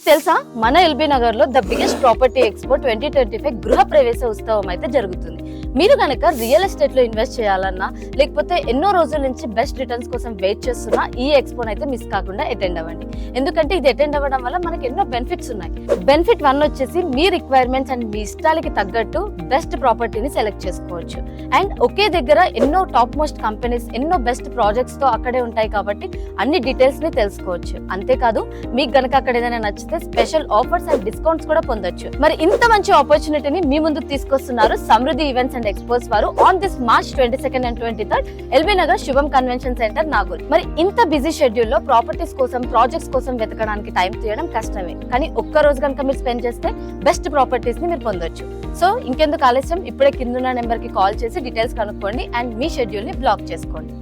తెలుసా మన ఎల్బీ నగర్ లో ద బిగ్గెస్ట్ ప్రాపర్టీ ఎక్స్పో 2025 గృహ ప్రవేశ ఉత్సవం అయితే జరుగుతుంది. మీరు కనుక రియల్ ఎస్టేట్ లో ఇన్వెస్ట్ చేయాలన్నా లేకపోతే ఎన్నో రోజుల నుంచి బెస్ట్ రిటర్న్స్ కోసం వెయిట్ చేస్తున్నా ఈ ఎక్స్పోని అయితే మిస్ కాకుండా అటెండ్ అవ్వండి. ఎందుకంటే ఇది అటెండ్ అవ్వడం వల్ల మనకి ఎన్నో బెనిఫిట్స్ ఉన్నాయి. బెనిఫిట్ 1 వచ్చేసి మీ రిక్వైర్మెంట్స్ అండ్ మీ ఇష్టాలకి తగ్గట్టు బెస్ట్ ప్రాపర్టీని సెలెక్ట్ చేసుకోవచ్చు. అండ్ ఒకే దగ్గర ఎన్నో టాప్ మోస్ట్ కంపెనీస్ ఎన్నో బెస్ట్ ప్రాజెక్ట్స్ తో అక్కడే ఉంటాయి కాబట్టి అన్ని డీటెయిల్స్ ని తెలుసుకోవచ్చు. అంతేకాదు మీకు గనక అక్కడ ఏదైనా నచ్చితే స్పెషల్ ఆఫర్స్ అండ్ డిస్కౌంట్స్ కూడా పొందొచ్చు. మరి ఇంత మంచి ఆపర్చునిటీని మీ ముందుకు తీసుకొస్తున్నారు సమృద్ధి ఈవెంట్స్ అండ్ ఎక్స్పోస్ వారు on this March 22nd and 23rd LB Nagar శుభం కన్వెన్షన్ సెంటర్ నాగూర్. మరి ఇంత బిజీ షెడ్యూల్ లో ప్రాపర్టీస్ కోసం ప్రాజెక్ట్స్ కోసం వెతకడానికి టైం తీయడం కష్టమే, కానీ ఒక్క రోజు కనుక మీరు స్పెండ్ చేస్తే బెస్ట్ ప్రాపర్టీస్ ని మీరు పొందొచ్చు. సో ఇంకెందుకు ఆలస్యం, ఇప్పుడే కింద నెంబర్ కి కాల్ చేసి డీటెయిల్స్ కనుక్కోండి అండ్ మీ షెడ్యూల్ ని బ్లాక్ చేసుకోండి.